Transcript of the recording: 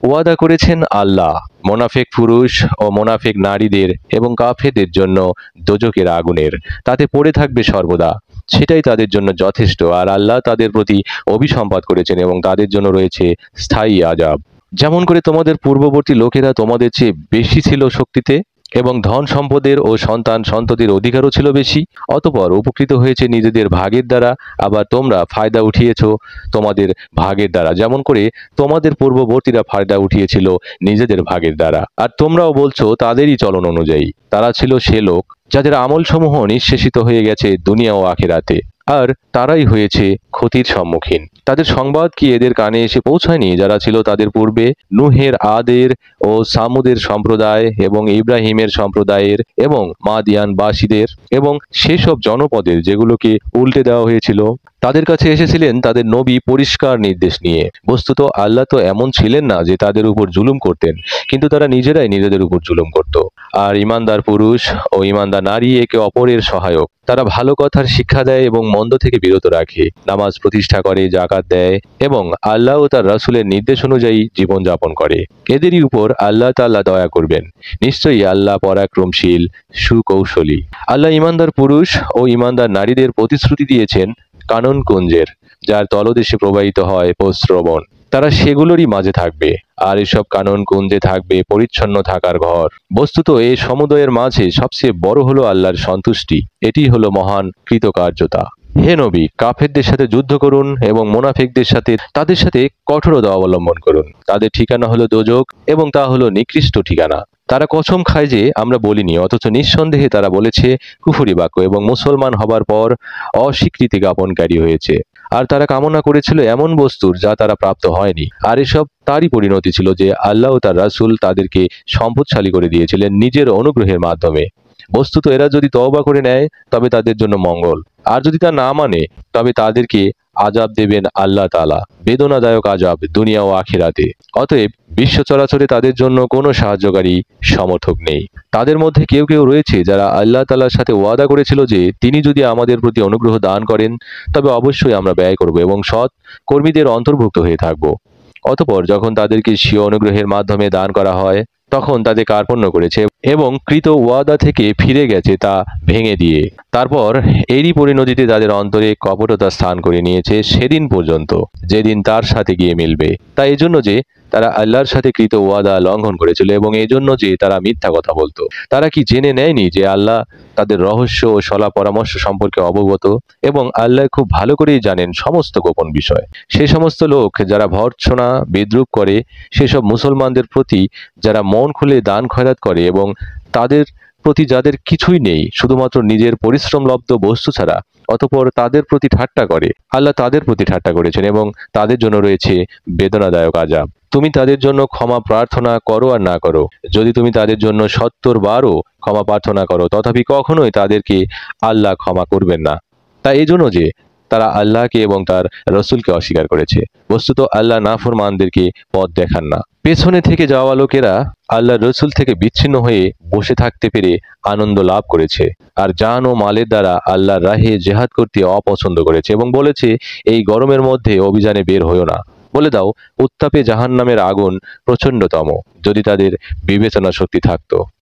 ওয়াদা করেছেন আল্লাহ মোনাফেক পুরুষ ও মোনাফেক নারীদের এবং কাফেরদের জন্য দোজকের আগুনের, তাতে পড়ে থাকবে সর্বদা, সেটাই তাদের জন্য যথেষ্ট। আর আল্লাহ তাদের প্রতি অভিসম্পাত করেছেন এবং তাদের জন্য রয়েছে স্থায়ী আযাব। যেমন করে তোমাদের পূর্ববর্তী লোকেরা তোমাদের চেয়ে বেশি ছিল শক্তিতে এবং ধন সম্পদের ও সন্তান সন্ততির অধিকারও ছিল বেশি, অতঃপর উপকৃত হয়েছে নিজেদের ভাগের দ্বারা, আবার তোমরা ফায়দা উঠিয়েছ তোমাদের ভাগের দ্বারা, যেমন করে তোমাদের পূর্ববর্তীরা ফায়দা উঠিয়েছিল নিজেদের ভাগের দ্বারা। আর তোমরাও বলছো তাদেরই চলন অনুযায়ী। তারা ছিল সে লোক যাদের আমলসমূহ নিঃশেষিত হয়ে গেছে দুনিয়া ও আখিরাতে, আর তারাই হয়েছে ক্ষতির সম্মুখীন। তাদের সংবাদ কি এদের কানে এসে পৌঁছায়নি যারা ছিল তাদের পূর্বে? নূহের, আদের ও সামুদের সম্প্রদায় এবং ইব্রাহিমের সম্প্রদায়ের এবং মাদিয়ানবাসীদের এবং সেসব জনপদের যেগুলোকে উল্টে দেওয়া হয়েছিল, তাদের কাছে এসেছিলেন তাদের নবী পরিষ্কার নির্দেশ নিয়ে। বস্তুত আল্লাহ তো এমন ছিলেন না যে তাদের উপর জুলুম করতেন, কিন্তু তারা নিজেরাই নিজেদের উপর জুলুম করত। আর ইমানদার পুরুষ ও ইমানদার নারী একে অপরের সহায়ক। তারা ভালো কথার শিক্ষা দেয় এবং মন্দ থেকে বিরত রাখে, নামাজ প্রতিষ্ঠা করে, জাকাত দেয় এবং আল্লাহ ও তার রাসূলের নির্দেশ অনুযায়ী জীবনযাপন করে। এদেরই উপর আল্লাহ তাআলা দয়া করবেন। নিশ্চয়ই আল্লাহ পরাক্রমশীল, সুকৌশলী। আল্লাহ ইমানদার পুরুষ ও ইমানদার নারীদের প্রতিশ্রুতি দিয়েছেন কানন কুঞ্জের, যার তলদেশে প্রবাহিত হয় প্রস্রবণ। তারা সেগুলোরই মাঝে থাকবে, আর এসব কানন কুঞ্জে থাকবে পরিচ্ছন্ন থাকার ঘর। বস্তুত এই সমুদয়ের মাঝে সবচেয়ে বড় হলো আল্লাহর সন্তুষ্টি। এটি হলো মহান কৃতকার্যতা। হে নবী, কাফেরদের সাথে যুদ্ধ করুন এবং মুনাফিকদের সাথে তাদের সাথে কঠোরতা অবলম্বন করুন। তাদের ঠিকানা হলো দোজক এবং তা হলো নিকৃষ্ট ঠিকানা। তারা কসম খায় যে আমরা বলিনি, অথচ নিঃসন্দেহে তারা বলেছে কুফরি বাক্য এবং মুসলমান হবার পর অস্বীকৃতি জ্ঞাপনকারী হয়েছে। আর তারা কামনা করেছিল এমন বস্তুর যা তারা প্রাপ্ত হয়নি। আর এসব তারই পরিণতি ছিল যে আল্লাহ ও তার রাসূল তাদেরকে সম্পদশালী করে দিয়েছিলেন নিজের অনুগ্রহের মাধ্যমে। বস্তুত এরা যদি তওবা করে নেয় তবে তাদের জন্য মঙ্গল, আর যদি তা না মানে তবে তাদেরকে আযাব দেবেন আল্লাহ তাআলা, বেদনাদায়ক আযাব দুনিয়া ও আখিরাতে। অতএব বিশ্ব চরাচরে তাদের জন্য কোনো সাহায্যকারী সমর্থক নেই। তাদের মধ্যে কেউ কেউ রয়েছে যারা আল্লাহ তাআলার সাথে ওয়াদা করেছিল যে তিনি যদি আমাদের প্রতি অনুগ্রহ দান করেন তবে অবশ্যই আমরা ব্যয় করব এবং সৎ কর্মীদের অন্তর্ভুক্ত হয়ে থাকব। অতঃপর যখন তাদেরকে স্বীয় অনুগ্রহের মাধ্যমে দান করা হয় তখন তাদের কার্পণ্য করেছে এবং কৃত ওয়াদা থেকে ফিরে গেছে তা ভেঙে দিয়ে। তারপর এরই পরিণতিতে তাদের অন্তরে কপটতা স্থান করে নিয়েছে সেদিন পর্যন্ত যেদিন তার সাথে গিয়ে মিলবে। তাই এজন্য যে তারা আল্লাহর সাথে কৃত ওয়াদা লঙ্ঘন করেছিল এবং এজন্য যে তারা মিথ্যা কথা বলতো। তারা কি জেনে নেয়নি যে আল্লাহ তাদের রহস্য ও সলা পরামর্শ সম্পর্কে অবগত এবং আল্লাহ খুব ভালো করেই জানেন সমস্ত গোপন বিষয়। সে সমস্ত লোক যারা ভর্ৎসনা বিদ্রূপ করে সেসব মুসলমানদের প্রতি যারা মন খুলে দান খয়রাত করে এবং তাদের প্রতি যাদের কিছুই নেই শুধুমাত্র নিজের পরিশ্রমলব্ধ বস্তু ছাড়া, অতঃপর তাদের প্রতি ঠাট্টা করে, আল্লাহ তাদের প্রতি ঠাট্টা করেছেন এবং তাদের জন্য রয়েছে বেদনাদায়ক আযাব। তুমি তাদের জন্য ক্ষমা প্রার্থনা করো আর না করো, যদি তুমি তাদের জন্য ৭০ বারও ক্ষমা প্রার্থনা করো তথাপি কখনোই তাদেরকে আল্লাহ ক্ষমা করবেন না। তা এজন্য যে তারা আল্লাহকে এবং তার রসুলকে অস্বীকার করেছে। বস্তুত আল্লাহ নাফরমানদেরকে পথ দেখান না। পেছনে থেকে যাওয়া লোকেরা আল্লাহ রসুল থেকে বিচ্ছিন্ন হয়ে বসে থাকতে পেরে আনন্দ লাভ করেছে, আর জান ও মালের দ্বারা আল্লাহর রাহে জেহাদ করতে অপছন্দ করেছে এবং বলেছে এই গরমের মধ্যে অভিযানে বের হইও না। বলে দাও, উত্তাপে জাহান্নামের আগুন প্রচণ্ডতম, যদি তাদের বিবেচনা শক্তি থাকতো।